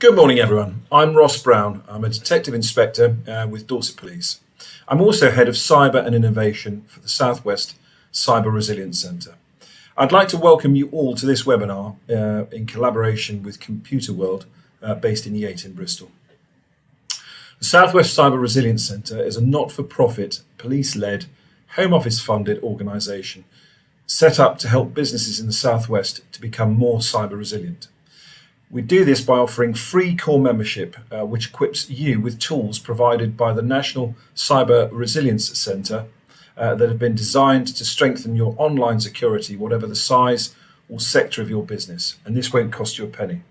Good morning, everyone. I'm Ross Brown. I'm a Detective Inspector with Dorset Police. I'm also Head of Cyber and Innovation for the South West Cyber Resilience Centre. I'd like to welcome you all to this webinar in collaboration with Computer World, based in Yate in Bristol. The South West Cyber Resilience Centre is a not-for-profit, police-led, Home Office-funded organisation set up to help businesses in the South West to become more cyber resilient. We do this by offering free core membership, which equips you with tools provided by the National Cyber Resilience Centre that have been designed to strengthen your online security, whatever the size or sector of your business. And this won't cost you a penny.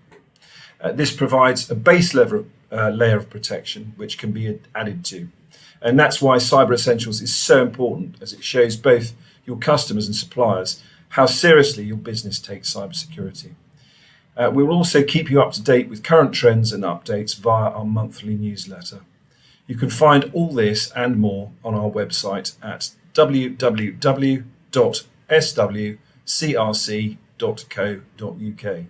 This provides a base level layer of protection, which can be added to. And that's why Cyber Essentials is so important, as it shows both your customers and suppliers how seriously your business takes cybersecurity. We will also keep you up to date with current trends and updates via our monthly newsletter. You can find all this and more on our website at www.swcrc.co.uk.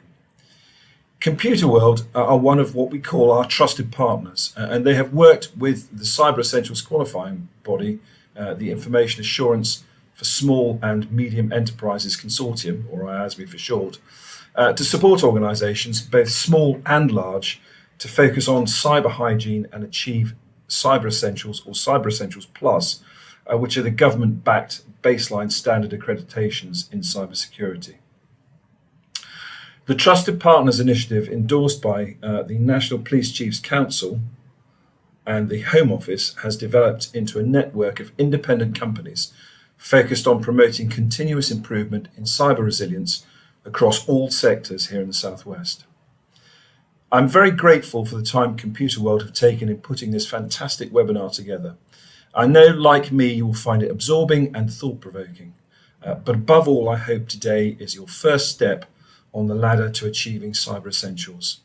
Computer World are one of what we call our trusted partners, and they have worked with the Cyber Essentials qualifying body, the Information Assurance for Small and Medium Enterprises Consortium, or IASME for short, to support organisations, both small and large, to focus on cyber hygiene and achieve Cyber Essentials or Cyber Essentials Plus, which are the government-backed baseline standard accreditations in cybersecurity. The Trusted Partners Initiative, endorsed by the National Police Chiefs Council and the Home Office, has developed into a network of independent companies focused on promoting continuous improvement in cyber resilience across all sectors here in the South West. I'm very grateful for the time Computer World have taken in putting this fantastic webinar together. I know, like me, you will find it absorbing and thought-provoking. But above all, I hope today is your first step on the ladder to achieving Cyber Essentials.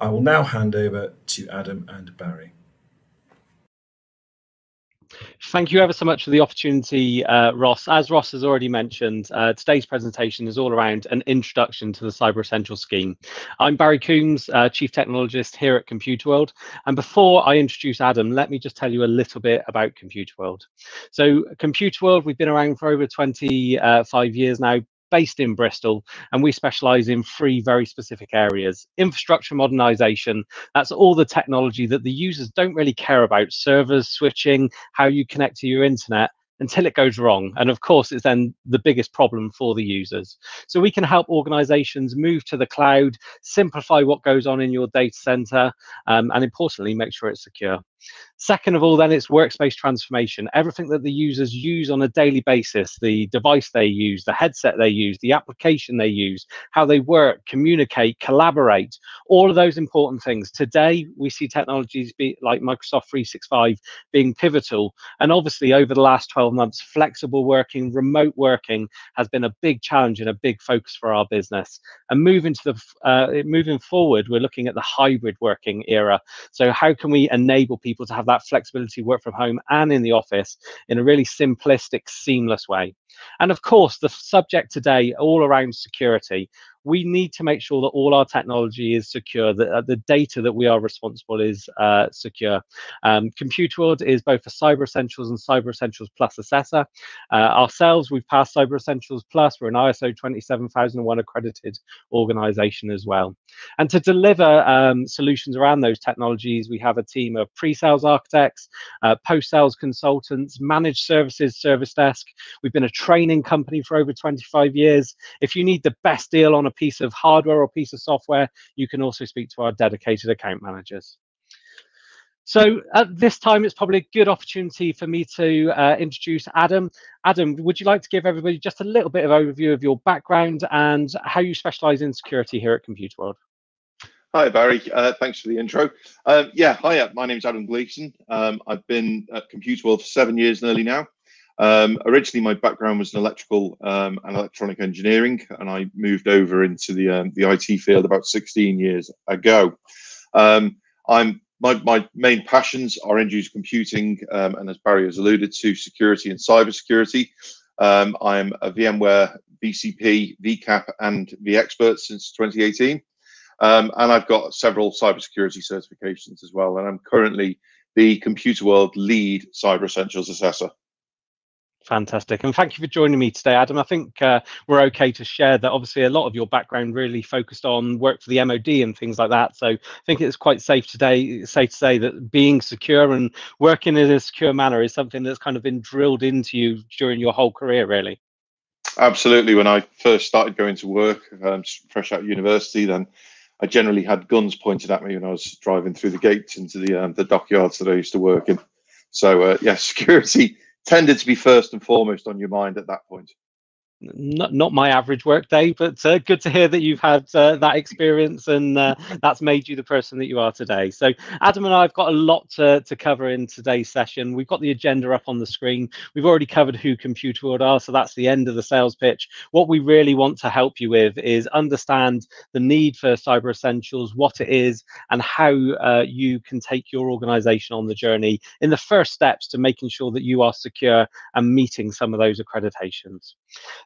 I will now hand over to Adam and Barry. Thank you ever so much for the opportunity, Ross. As Ross has already mentioned, today's presentation is all around an introduction to the Cyber Essentials scheme. I'm Barry Coombs, Chief Technologist here at Computer World. And before I introduce Adam, let me just tell you a little bit about Computer World. So Computer World, we've been around for over 25 years now, based in Bristol, and we specialise in three very specific areas. Infrastructure modernisation, that's all the technology that the users don't really care about, servers, switching, how you connect to your internet, until it goes wrong. And of course, it's then the biggest problem for the users. So we can help organizations move to the cloud, simplify what goes on in your data center, and importantly, make sure it's secure. Second of all, then, it's workspace transformation. Everything that the users use on a daily basis, the device they use, the headset they use, the application they use, how they work, communicate, collaborate, all of those important things. Today, we see technologies like Microsoft 365 being pivotal. And obviously, over the last 12 months, flexible working, remote working has been a big challenge and a big focus for our business. And moving forward, we're looking at the hybrid working era. So how can we enable people to have that flexibility, work from home and in the office in a really simplistic, seamless way? And of course, the subject today all around security. We need to make sure that all our technology is secure, that the data that we are responsible is secure. Computer World is both a Cyber Essentials and Cyber Essentials Plus assessor. Ourselves, we've passed Cyber Essentials Plus. We're an ISO 27001 accredited organization as well. And to deliver solutions around those technologies, we have a team of pre-sales architects, post-sales consultants, managed services, service desk. We've been a training company for over 25 years. If you need the best deal on a piece of hardware or piece of software, you can also speak to our dedicated account managers. So at this time, it's probably a good opportunity for me to introduce Adam. Adam, would you like to give everybody just a little bit of overview of your background and how you specialize in security here at Computer World? Hi, Barry. Thanks for the intro. Yeah, hi, my name is Adam Gleeson. I've been at Computer World for 7 years nearly now. Originally, my background was in electrical and electronic engineering, and I moved over into the IT field about 16 years ago. My main passions are end-user computing, and as Barry has alluded to, security and cybersecurity. I'm a VMware, VCP, VCAP, and vExpert since 2018. And I've got several cybersecurity certifications as well. And I'm currently the Computer World Lead Cyber Essentials Assessor. Fantastic. And thank you for joining me today, Adam. I think we're okay to share that obviously a lot of your background really focused on work for the MOD and things like that. So I think it's quite safe to say that being secure and working in a secure manner is something that's kind of been drilled into you during your whole career, really. Absolutely. When I first started going to work, fresh out of university, then I generally had guns pointed at me when I was driving through the gates into the dockyards that I used to work in. So yeah, security tended to be first and foremost on your mind at that point. Not my average work day, but good to hear that you've had that experience, and that's made you the person that you are today. So Adam and I have got a lot to cover in today's session. We've got the agenda up on the screen. We've already covered who Computer World are, so that's the end of the sales pitch. What we really want to help you with is understand the need for Cyber Essentials, what it is, and how you can take your organization on the journey in the first steps to making sure that you are secure and meeting some of those accreditations.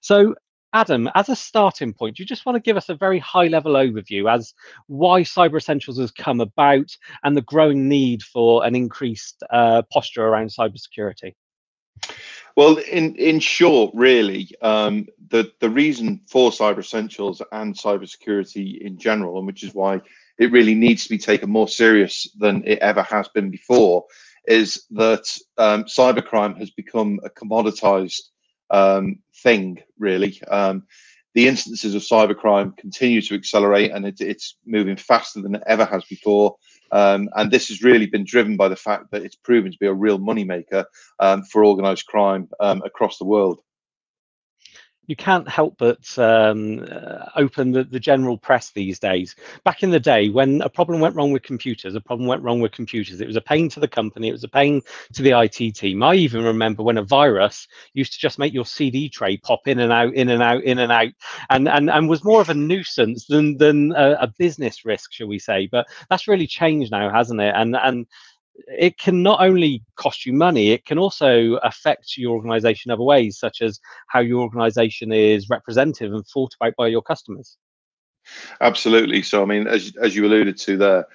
So, Adam, as a starting point, do you just want to give us a very high-level overview as why Cyber Essentials has come about and the growing need for an increased posture around cybersecurity? Well, in short, really, the reason for Cyber Essentials and cybersecurity in general, and which is why it really needs to be taken more serious than it ever has been before, is that cybercrime has become a commoditized thing, really. The instances of cybercrime continue to accelerate, and it's moving faster than it ever has before. And this has really been driven by the fact that it's proven to be a real moneymaker for organized crime across the world. You can't help but open the general press these days. Back in the day, when a problem went wrong with computers, it was a pain to the company, it was a pain to the IT team. I even remember when a virus used to just make your CD tray pop in and out, in and out, in and out, and was more of a nuisance than a business risk, shall we say. But that's really changed now, hasn't it? And it can not only cost you money, it can also affect your organization other ways, such as how your organization is representative and thought about by your customers. Absolutely. So, I mean, as you alluded to there,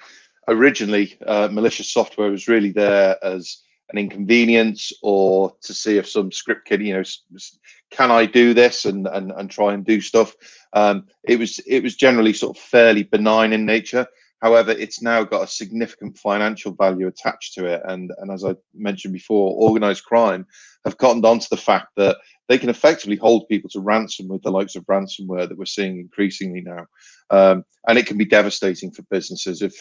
originally malicious software was really there as an inconvenience or to see if some script kid, can I do this and try and do stuff. It was generally sort of fairly benign in nature. However, it's now got a significant financial value attached to it. And as I mentioned before, organized crime have cottoned on to the fact that they can effectively hold people to ransom with the likes of ransomware that we're seeing increasingly now. And it can be devastating for businesses if,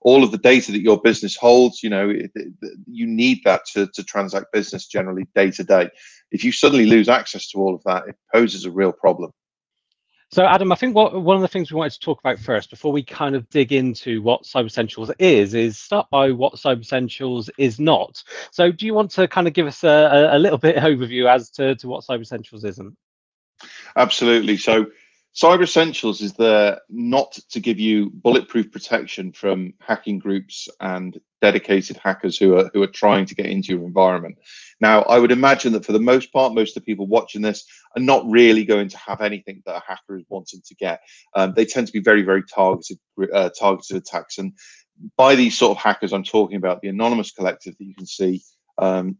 all of the data that your business holds, you need that to transact business generally day to day. If you suddenly lose access to all of that, it poses a real problem. So, Adam, I think one of the things we wanted to talk about first, before we kind of dig into what Cyber Essentials is start by what Cyber Essentials is not. So, do you want to kind of give us a little bit overview as to what Cyber Essentials isn't? Absolutely. So, Cyber Essentials is there not to give you bulletproof protection from hacking groups and dedicated hackers who are trying to get into your environment. Now, I would imagine that for the most part, most of the people watching this are not really going to have anything that a hacker is wanting to get. They tend to be very, very targeted attacks. And by these sort of hackers, I'm talking about the Anonymous Collective that you can see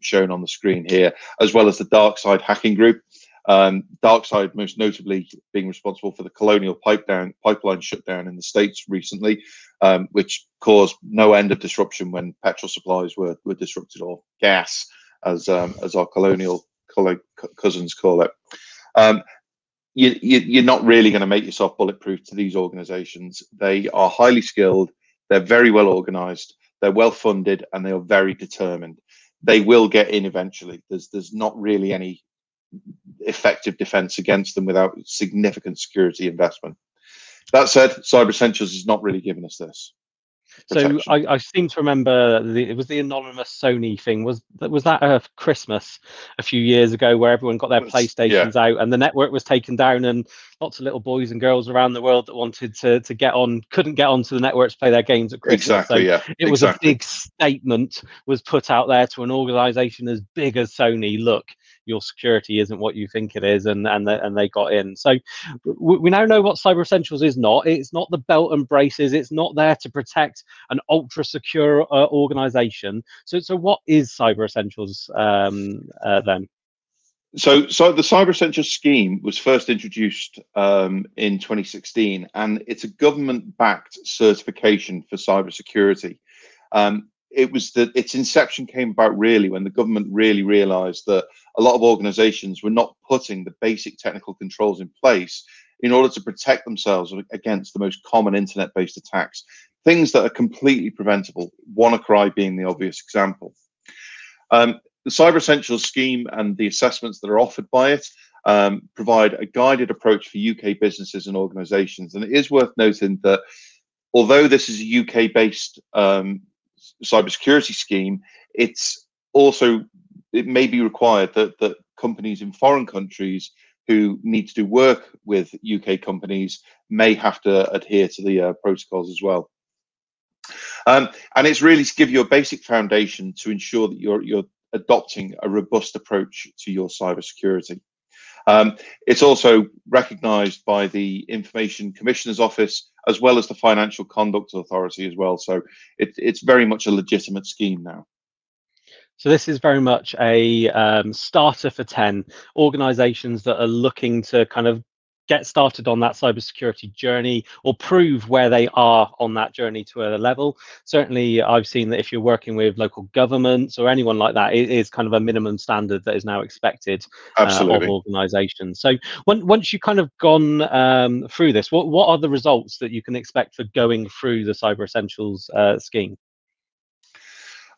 shown on the screen here, as well as the Dark Side Hacking Group. DarkSide most notably being responsible for the Colonial pipeline shutdown in the States recently, which caused no end of disruption when petrol supplies were disrupted, or gas, as our colonial cousins call it. You're not really going to make yourself bulletproof to these organizations. They are highly skilled, they're very well organized, they're well funded, and they are very determined. They will get in eventually. There's not really any effective defense against them without significant security investment. That said, Cyber Essentials is not really giving us this protection. So I seem to remember it was the anonymous Sony thing. Was that a Christmas a few years ago where everyone got their PlayStations out and the network was taken down, and lots of little boys and girls around the world that wanted to get on couldn't get onto the network to play their games at Christmas. Exactly. So it was a big statement was put out there to an organization as big as Sony. Look, your security isn't what you think it is, and they got in. So we now know what Cyber Essentials is not. It's not the belt and braces. It's not there to protect an ultra secure organization. So what is Cyber Essentials then? So the Cyber Essentials scheme was first introduced in 2016, and it's a government-backed certification for cybersecurity. Its inception came about really when the government really realised that a lot of organisations were not putting the basic technical controls in place in order to protect themselves against the most common internet-based attacks, things that are completely preventable. WannaCry being the obvious example. The Cyber Essentials scheme and the assessments that are offered by it provide a guided approach for UK businesses and organisations. And it is worth noting that although this is a UK-based cybersecurity scheme, it may be required that companies in foreign countries who need to do work with UK companies may have to adhere to the protocols as well. And it's really to give you a basic foundation to ensure that you're adopting a robust approach to your cybersecurity. It's also recognised by the Information Commissioner's Office as well as the Financial Conduct Authority as well. So it's very much a legitimate scheme now. So this is very much a starter for 10 organisations that are looking to kind of get started on that cybersecurity journey or prove where they are on that journey to a level. Certainly, I've seen that if you're working with local governments or anyone like that, it is kind of a minimum standard that is now expected of organisations. So once you've kind of gone through this, what are the results that you can expect for going through the Cyber Essentials scheme?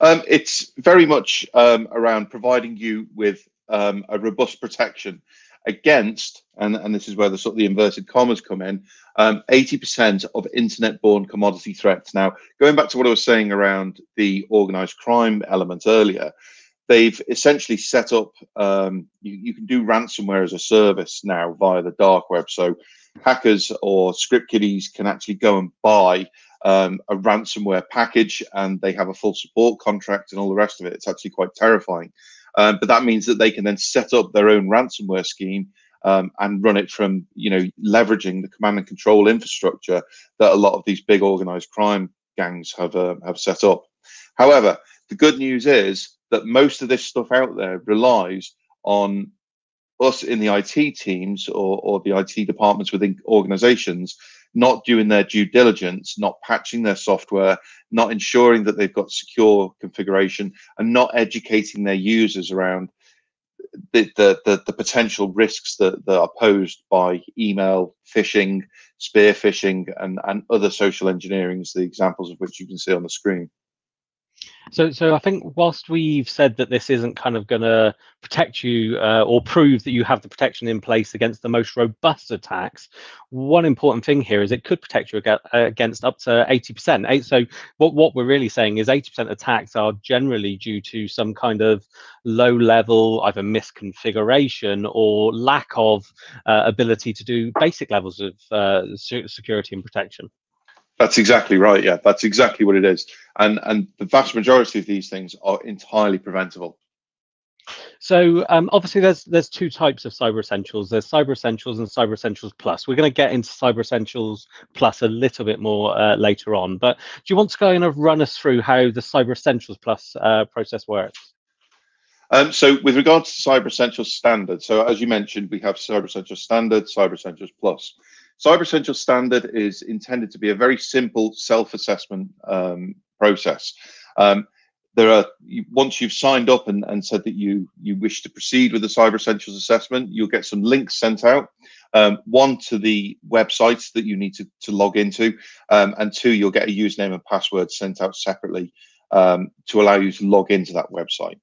It's very much around providing you with a robust protection against, and this is where the sort of the inverted commas come in, 80% of internet-borne commodity threats. Now, going back to what I was saying around the organised crime element earlier, they've essentially set up, you can do ransomware as a service now via the dark web. So hackers or script kiddies can actually go and buy a ransomware package, and they have a full support contract and all the rest of it. It's actually quite terrifying. But that means that they can then set up their own ransomware scheme and run it from, leveraging the command and control infrastructure that a lot of these big organized crime gangs have set up. However, the good news is that most of this stuff out there relies on us in the IT teams or the IT departments within organizations not doing their due diligence, not patching their software, not ensuring that they've got secure configuration, and not educating their users around the potential risks that are posed by email phishing, spear phishing, and other social engineering, the examples of which you can see on the screen. So I think whilst we've said that this isn't kind of going to protect you or prove that you have the protection in place against the most robust attacks, one important thing here is it could protect you against up to 80%. So what we're really saying is 80% attacks are generally due to some kind of low level, either misconfiguration or lack of ability to do basic levels of security and protection. That's exactly right. Yeah, that's exactly what it is. And the vast majority of these things are entirely preventable. So obviously there's two types of Cyber Essentials. There's Cyber Essentials and Cyber Essentials Plus. We're going to get into Cyber Essentials Plus a little bit more later on. But do you want to kind of run us through how the Cyber Essentials Plus process works? So with regards to Cyber Essentials Standard, so as you mentioned, we have Cyber Essentials Standard, Cyber Essentials Plus. Cyber Essentials Standard is intended to be a very simple self-assessment process. Once you've signed up and said that you wish to proceed with the Cyber Essentials assessment, you'll get some links sent out. One, to the websites that you need to log into, and two, you'll get a username and password sent out separately to allow you to log into that website.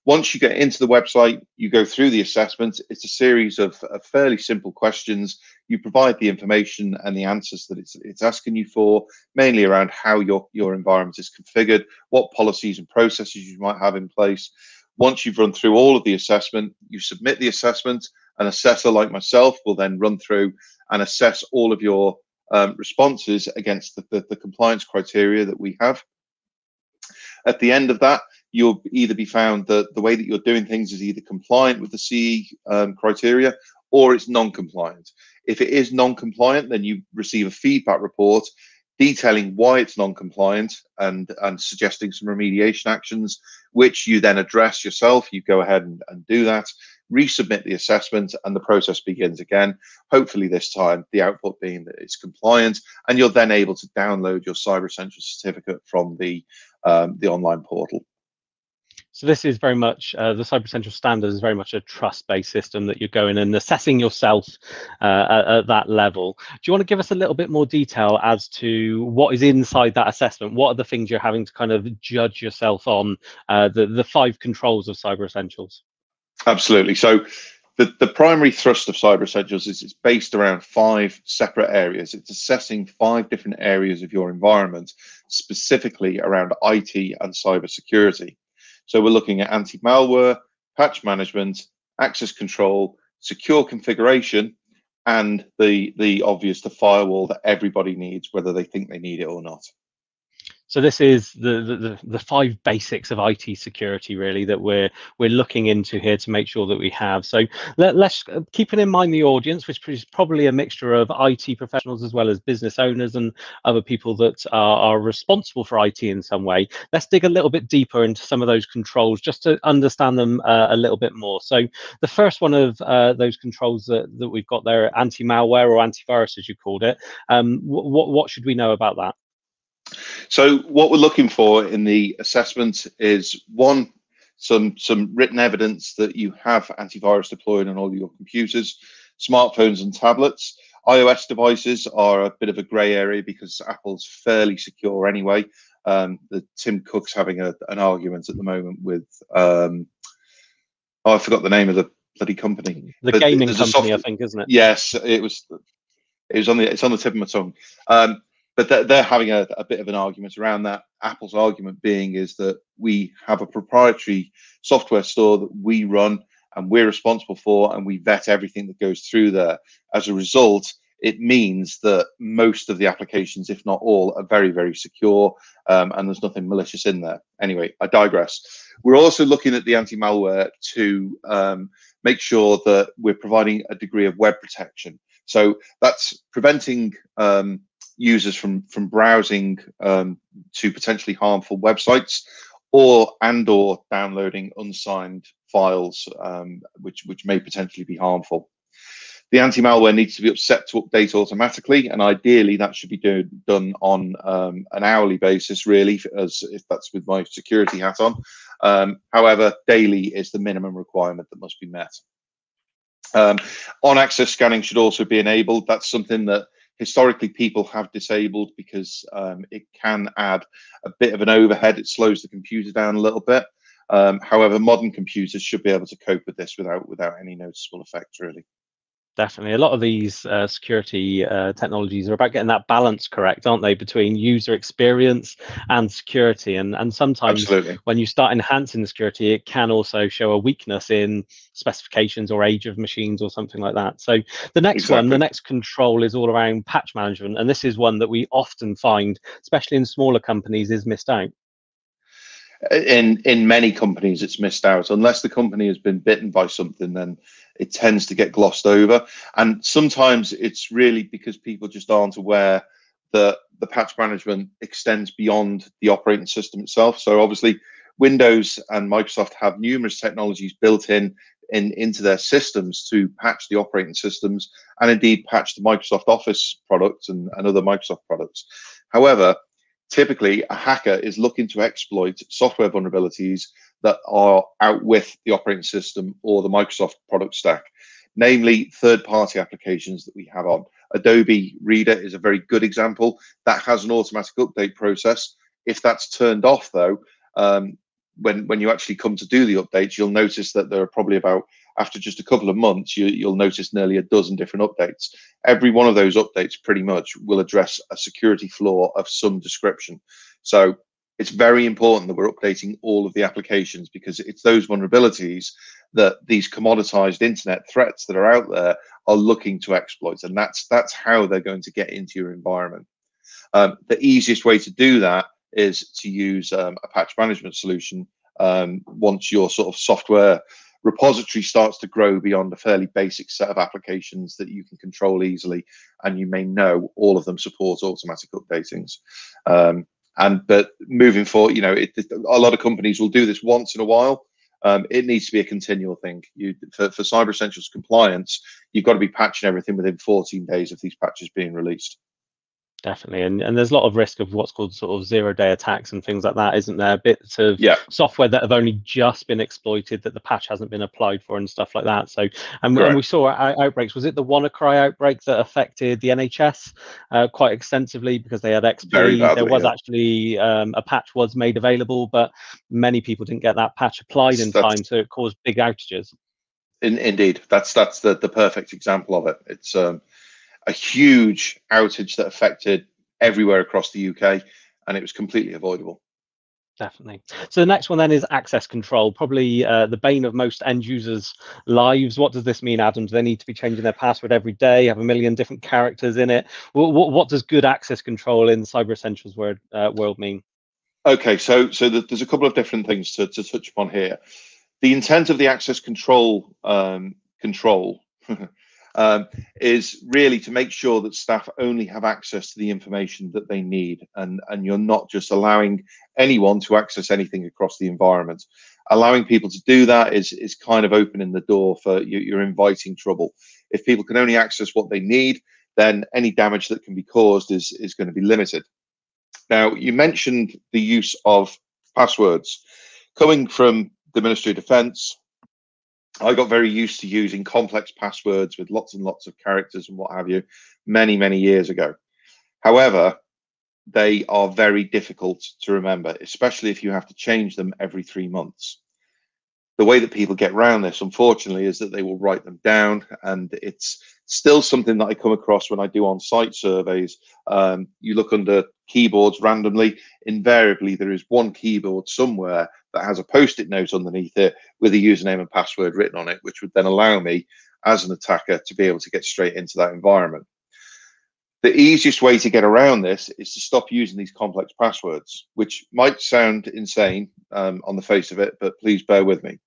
Once you get into the website, you go through the assessment. It's a series of fairly simple questions. You provide the information and the answers that it's asking you for, mainly around how your environment is configured, what policies and processes you might have in place. Once you've run through all of the assessment, you submit the assessment. An assessor like myself will then run through and assess all of your responses against the compliance criteria that we have. At the end of that, you'll either be found that the way that you're doing things is either compliant with the CE criteria, or it's non-compliant. If it is non-compliant, then you receive a feedback report detailing why it's non-compliant and suggesting some remediation actions, which you then address yourself. You go ahead and do that, resubmit the assessment, and the process begins again. Hopefully this time the output being that it's compliant, and you're then able to download your Cyber Essentials certificate from the online portal. So this is very much, the Cyber Essentials standard is very much a trust-based system that you're going and assessing yourself at that level. Do you want to give us a little bit more detail as to what is inside that assessment? What are the things you're having to kind of judge yourself on, the 5 controls of Cyber Essentials? Absolutely. So the primary thrust of Cyber Essentials is it's based around 5 separate areas. It's assessing 5 different areas of your environment, specifically around IT and cyber security. So we're looking at anti-malware, patch management, access control, secure configuration, and the obvious, the firewall that everybody needs, whether they think they need it or not. So this is the 5 basics of IT security, really, that we're looking into here to make sure that we have. So let's keeping in mind the audience, which is probably a mixture of IT professionals as well as business owners and other people that are responsible for IT in some way. Let's dig a little bit deeper into some of those controls just to understand them a little bit more. So the first one of those controls that we've got there, anti-malware or antivirus, as you called it. What should we know about that? So what we're looking for in the assessment is, one, some written evidence that you have antivirus deployed on all your computers, smartphones and tablets. iOS devices are a bit of a grey area because Apple's fairly secure anyway. Tim Cook's having an argument at the moment with, I forgot the name of the bloody company. The gaming company, I think, isn't it? Yes, it's on the tip of my tongue. But they're having a bit of an argument around that. Apple's argument being is that we have a proprietary software store that we run and we're responsible for, and we vet everything that goes through there. As a result, it means that most of the applications, if not all, are very, very secure, and there's nothing malicious in there. Anyway, I digress. We're also looking at the anti-malware to make sure that we're providing a degree of web protection. So that's preventing users from browsing to potentially harmful websites, or downloading unsigned files, which may potentially be harmful. The anti-malware needs to be set to update automatically, and ideally that should be done on an hourly basis, really, as if that's with my security hat on. However, daily is the minimum requirement that must be met. On-access scanning should also be enabled. That's something that historically people have disabled because it can add a bit of an overhead. It slows the computer down a little bit. However, modern computers should be able to cope with this without any noticeable effect, really. Definitely. A lot of these security technologies are about getting that balance correct, aren't they, between user experience and security. And sometimes Absolutely. When you start enhancing the security, it can also show a weakness in specifications or age of machines or something like that. So the next one, the next control is all around patch management. And this is one that we often find, especially in smaller companies, is missed out. In many companies, it's missed out. Unless the company has been bitten by something, then it tends to get glossed over. And sometimes it's really because people just aren't aware that the patch management extends beyond the operating system itself. So obviously, Windows and Microsoft have numerous technologies built into their systems to patch the operating systems, and indeed patch the Microsoft Office products and other Microsoft products. However, typically, a hacker is looking to exploit software vulnerabilities that are out with the operating system or the Microsoft product stack, namely third-party applications that we have on. Adobe Reader is a very good example. That has an automatic update process. If that's turned off, though, when you actually come to do the updates, you'll notice that there are probably about, after just a couple of months, you'll notice nearly a dozen different updates. Every one of those updates pretty much will address a security flaw of some description. So it's very important that we're updating all of the applications, because it's those vulnerabilities that these commoditized internet threats that are out there are looking to exploit, and that's how they're going to get into your environment. The easiest way to do that is to use a patch management solution, once your sort of software repository starts to grow beyond a fairly basic set of applications that you can control easily, and you may know all of them support automatic updatings. But moving forward, a lot of companies will do this once in a while. It needs to be a continual thing. For Cyber Essentials compliance, you've got to be patching everything within 14 days of these patches being released. Definitely, and there's a lot of risk of what's called sort of zero-day attacks and things like that, isn't there? Bits of software that have only just been exploited that the patch hasn't been applied for and stuff like that. So, and we saw outbreaks. Was it the WannaCry outbreak that affected the NHS quite extensively because they had XP? Very badly, there was actually a patch was made available, but many people didn't get that patch applied in time, so it caused big outages. Indeed, that's the perfect example of it. It's a huge outage that affected everywhere across the UK, and it was completely avoidable. Definitely. So the next one then is access control, probably the bane of most end users' lives. What does this mean, Adam? Do they need to be changing their password every day, have a million different characters in it? What does good access control in Cyber Essentials world mean? Okay, so there's a couple of different things to touch upon here. The intent of the access control is really to make sure that staff only have access to the information that they need, and you're not just allowing anyone to access anything across the environment. Allowing people to do that is kind of opening the door for you're inviting trouble. If people can only access what they need, then any damage that can be caused is going to be limited. Now, you mentioned the use of passwords. Coming from the Ministry of Defence, I got very used to using complex passwords with lots and lots of characters and what have you many, many years ago. However, they are very difficult to remember, especially if you have to change them every 3 months. The way that people get around this, unfortunately, is that they will write them down, and it's still something that I come across when I do on-site surveys. You look under keyboards randomly, invariably there is one keyboard somewhere that has a post-it note underneath it with a username and password written on it, which would then allow me as an attacker to be able to get straight into that environment. The easiest way to get around this is to stop using these complex passwords, which might sound insane on the face of it, but please bear with me.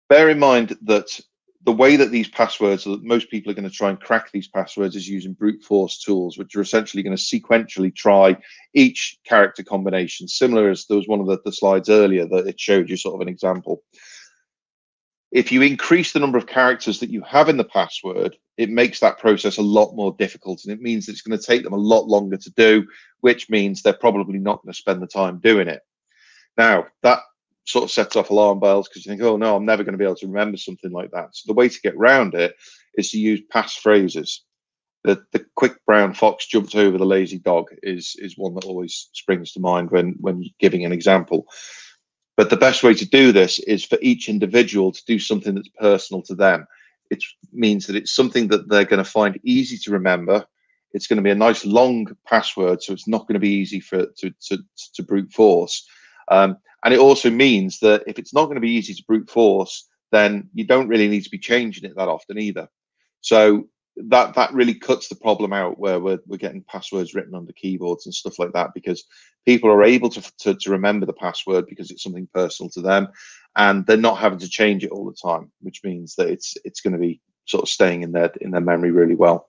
Bear in mind that the way that these passwords, that most people are going to try and crack these passwords, is using brute force tools, which are essentially going to sequentially try each character combination, similar as there was one of the slides earlier that it showed you sort of an example. If you increase the number of characters that you have in the password, it makes that process a lot more difficult, and it means that it's going to take them a lot longer to do, which means they're probably not going to spend the time doing it. Now, that sort of sets off alarm bells because you think, oh no, I'm never going to be able to remember something like that. So the way to get around it is to use passphrases. The quick brown fox jumped over the lazy dog is one that always springs to mind when giving an example. But the best way to do this is for each individual to do something that's personal to them. It means that it's something that they're going to find easy to remember. It's going to be a nice long password, so it's not going to be easy for to brute force. And it also means that if it's not going to be easy to brute force, then you don't really need to be changing it that often either. So that really cuts the problem out where we're getting passwords written onto keyboards and stuff like that, because people are able to remember the password because it's something personal to them, and they're not having to change it all the time, which means that it's going to be sort of staying in their memory really well.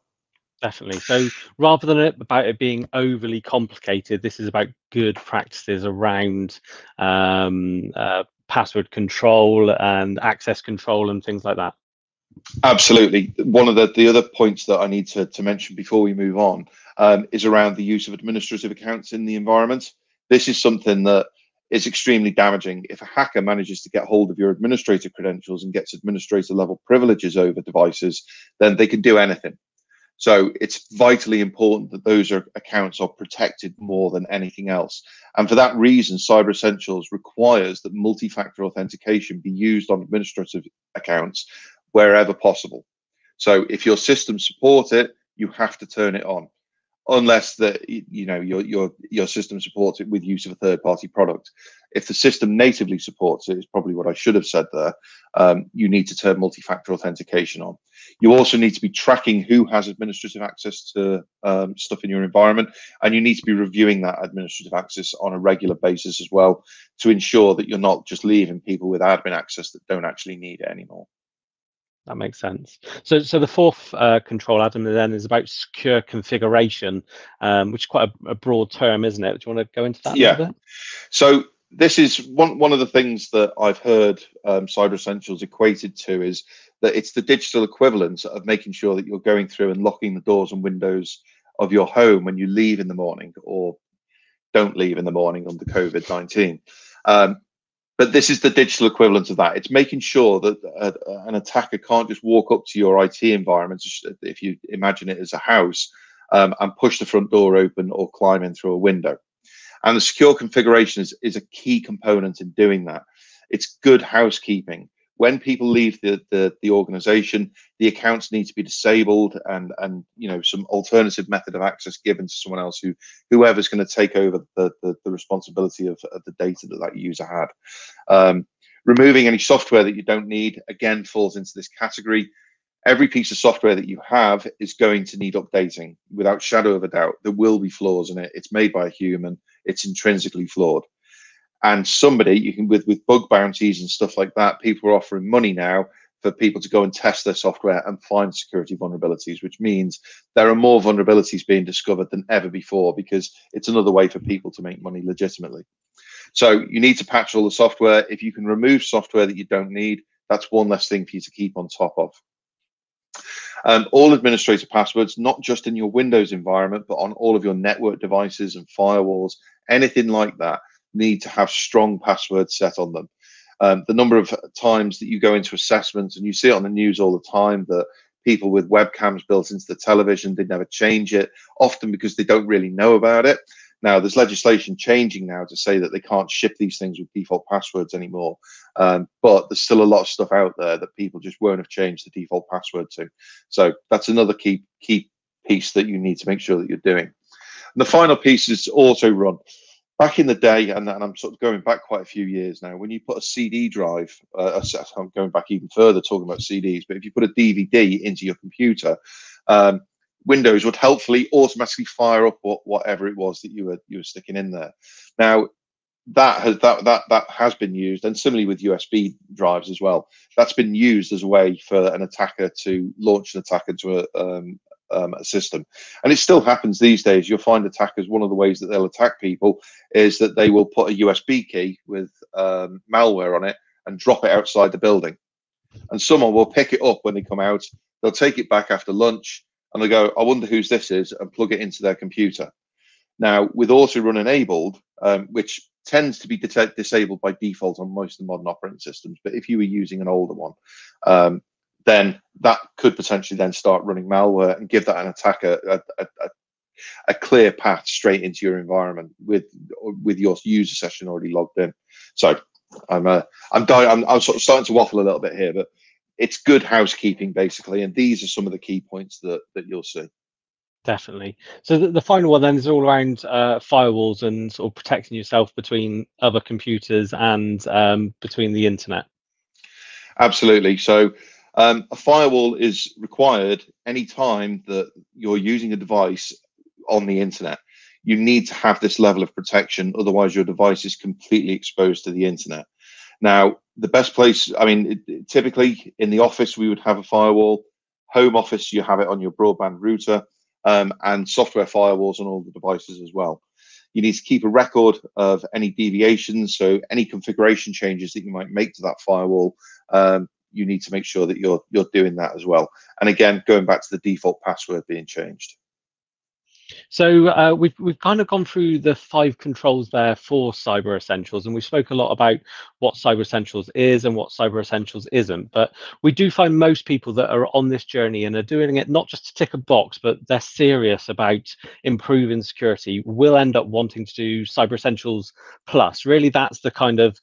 Definitely. So rather than about it being overly complicated, this is about good practices around password control and access control and things like that. Absolutely. One of the other points that I need to mention before we move on is around the use of administrative accounts in the environment. This is something that is extremely damaging. If a hacker manages to get hold of your administrator credentials and gets administrator level privileges over devices, then they can do anything. So it's vitally important that those accounts are protected more than anything else. And for that reason, Cyber Essentials requires that multi-factor authentication be used on administrative accounts wherever possible. So if your systems support it, you have to turn it on, unless your system supports it with use of a third-party product. If the system natively supports it, is probably what I should have said there, you need to turn multi-factor authentication on. You also need to be tracking who has administrative access to stuff in your environment, and you need to be reviewing that administrative access on a regular basis as well to ensure that you're not just leaving people with admin access that don't actually need it anymore. That makes sense. So the fourth control, Adam, then is about secure configuration, which is quite a broad term, isn't it? Do you want to go into that a little bit? So this is one of the things that I've heard Cyber Essentials equated to, is that it's the digital equivalent of making sure that you're going through and locking the doors and windows of your home when you leave in the morning or don't leave in the morning under COVID-19. But this is the digital equivalent of that. It's making sure that an attacker can't just walk up to your IT environment, if you imagine it as a house, and push the front door open or climb in through a window. And the secure configuration is a key component in doing that. It's good housekeeping. When people leave the organization, the accounts need to be disabled, and some alternative method of access given to someone else, whoever's going to take over the responsibility of the data that user had. Removing any software that you don't need, again, falls into this category. Every piece of software that you have is going to need updating, without shadow of a doubt. There will be flaws in it. It's made by a human. It's intrinsically flawed. And somebody, you can, with bug bounties and stuff like that, people are offering money now for people to go and test their software and find security vulnerabilities, which means there are more vulnerabilities being discovered than ever before, because it's another way for people to make money legitimately. So you need to patch all the software. If you can remove software that you don't need, that's one less thing for you to keep on top of. All administrator passwords, not just in your Windows environment, but on all of your network devices and firewalls, anything like that, need to have strong passwords set on them. The number of times that you go into assessments, and you see it on the news all the time, that people with webcams built into the television, they never change it, often because they don't really know about it. Now, there's legislation changing now to say that they can't ship these things with default passwords anymore. But there's still a lot of stuff out there that people just won't have changed the default password to. So that's another key piece that you need to make sure that you're doing. And the final piece is auto run. Back in the day, and I'm sort of going back quite a few years now, when you put a CD drive, I'm going back even further talking about CDs, but if you put a DVD into your computer, Windows would helpfully automatically fire up whatever it was that you were sticking in there. Now, that has been used, and similarly with USB drives as well. That's been used as a way for an attacker to launch an attack into a system, and it still happens these days. You'll find attackers, one of the ways that they'll attack people is that they will put a USB key with malware on it and drop it outside the building, and someone will pick it up when they come out. They'll take it back after lunch and they go, I wonder whose this is, and plug it into their computer. Now, with auto run enabled, which tends to be disabled by default on most of the modern operating systems, but if you were using an older one, then that could potentially then start running malware and give that an attacker a clear path straight into your environment with your user session already logged in. So I'm sort of starting to waffle a little bit here, but it's good housekeeping basically, and these are some of the key points that you'll see. Definitely. So the final one then is all around firewalls and sort of protecting yourself between other computers and between the internet. Absolutely. So a firewall is required anytime that you're using a device on the internet. You need to have this level of protection, otherwise your device is completely exposed to the internet. Now, the best place, I mean, typically in the office we would have a firewall. Home office, you have it on your broadband router, and software firewalls on all the devices as well. You need to keep a record of any deviations, so any configuration changes that you might make to that firewall, you need to make sure that you're doing that as well. And again, going back to the default password being changed. So we've kind of gone through the 5 controls there for Cyber Essentials, and we spoke a lot about what Cyber Essentials is and what Cyber Essentials isn't. But we do find most people that are on this journey and are doing it not just to tick a box, but they're serious about improving security, will end up wanting to do Cyber Essentials Plus. Really, that's the kind of,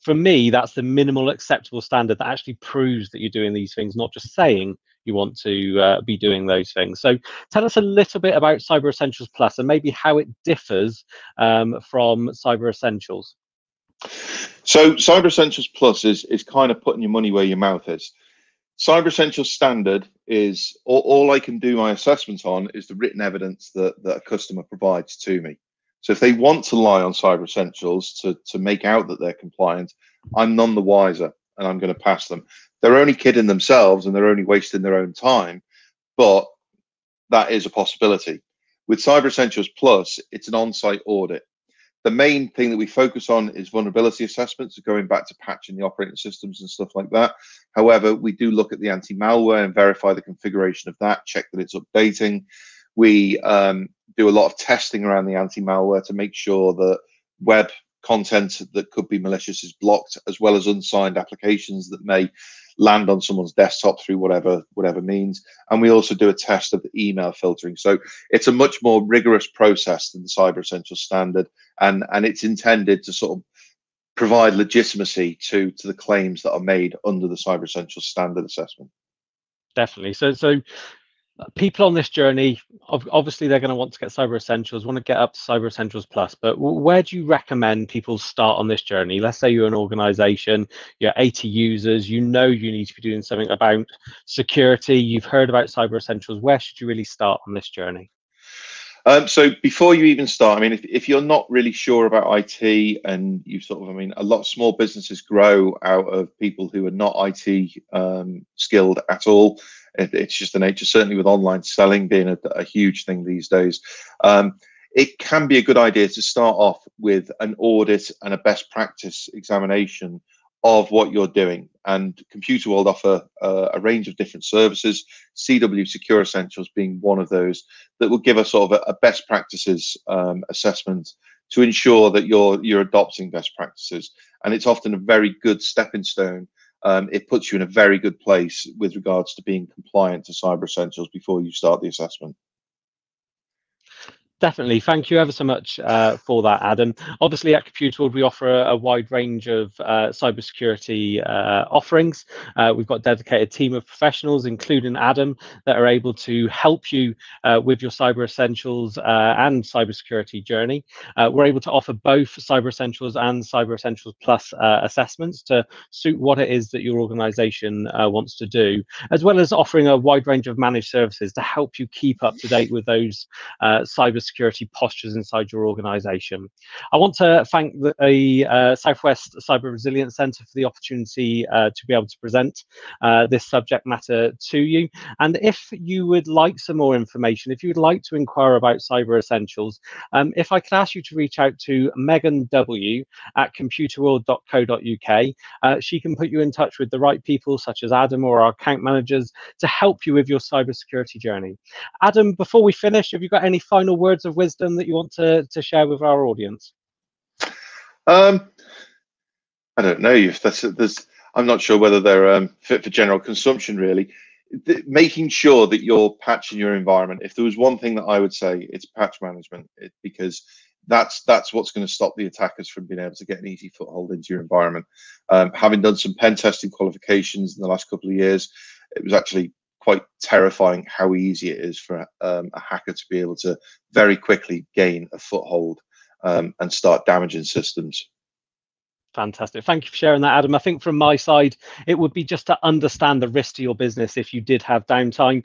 for me, that's the minimal acceptable standard that actually proves that you're doing these things, not just saying you want to be doing those things. So tell us a little bit about Cyber Essentials Plus and maybe how it differs from Cyber Essentials. So Cyber Essentials Plus is kind of putting your money where your mouth is. Cyber Essentials standard is all I can do my assessment on is the written evidence that a customer provides to me. So if they want to rely on Cyber Essentials to make out that they're compliant, I'm none the wiser, and I'm going to pass them. They're only kidding themselves and they're only wasting their own time, but that is a possibility. With Cyber Essentials Plus, it's an on-site audit. The main thing that we focus on is vulnerability assessments, going back to patching the operating systems and stuff like that. However, we do look at the anti-malware and verify the configuration of that, check that it's updating. We do a lot of testing around the anti-malware to make sure that web content that could be malicious is blocked, as well as unsigned applications that may land on someone's desktop through whatever means. And we also do a test of the email filtering. So it's a much more rigorous process than the Cyber Essentials standard, and it's intended to sort of provide legitimacy to the claims that are made under the Cyber Essentials standard assessment. Definitely. So people on this journey, obviously they're going to want to get Cyber Essentials, want to get up to Cyber Essentials Plus, but where do you recommend people start on this journey? Let's say you're an organization, you're 80 users, you know you need to be doing something about security, you've heard about Cyber Essentials. Where should you really start on this journey? So before you even start, I mean, if you're not really sure about IT, and you sort of, I mean, a lot of small businesses grow out of people who are not IT skilled at all. It's just the nature, certainly with online selling being a huge thing these days. It can be a good idea to start off with an audit and a best practice examination of what you're doing. And Computer World offer a range of different services, CW Secure Essentials being one of those, that will give us sort of a best practices assessment to ensure that you're adopting best practices. And it's often a very good stepping stone. It puts you in a very good place with regards to being compliant to Cyber Essentials before you start the assessment. Definitely. Thank you ever so much for that, Adam. Obviously, at Computer World, we offer a wide range of cybersecurity offerings. We've got a dedicated team of professionals, including Adam, that are able to help you with your Cyber Essentials and cybersecurity journey. We're able to offer both Cyber Essentials and Cyber Essentials Plus assessments to suit what it is that your organization wants to do, as well as offering a wide range of managed services to help you keep up to date with those cybersecurity postures inside your organization. I want to thank the Southwest Cyber Resilience Centre for the opportunity to be able to present this subject matter to you. And if you would like some more information, if you would like to inquire about Cyber Essentials, if I could ask you to reach out to Megan W at computerworld.co.uk, she can put you in touch with the right people, such as Adam or our account managers, to help you with your cybersecurity journey. Adam, before we finish, have you got any final words of wisdom that you want to share with our audience? I don't know. I'm not sure whether they're fit for general consumption, really. Making sure that you're patching your environment. If there was one thing that I would say, it's patch management, because that's what's going to stop the attackers from being able to get an easy foothold into your environment. Having done some pen testing qualifications in the last couple of years, it was actually quite terrifying how easy it is for a hacker to be able to very quickly gain a foothold and start damaging systems. Fantastic. Thank you for sharing that, Adam. I think from my side, it would be just to understand the risk to your business if you did have downtime.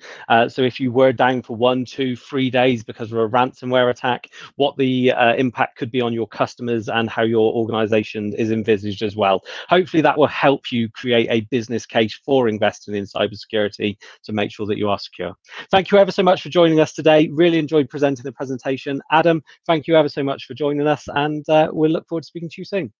So if you were down for 1, 2, 3 days because of a ransomware attack, what the impact could be on your customers and how your organization is envisaged as well. Hopefully that will help you create a business case for investing in cybersecurity to make sure that you are secure. Thank you ever so much for joining us today. Really enjoyed presenting the presentation. Adam, thank you ever so much for joining us, and we'll look forward to speaking to you soon.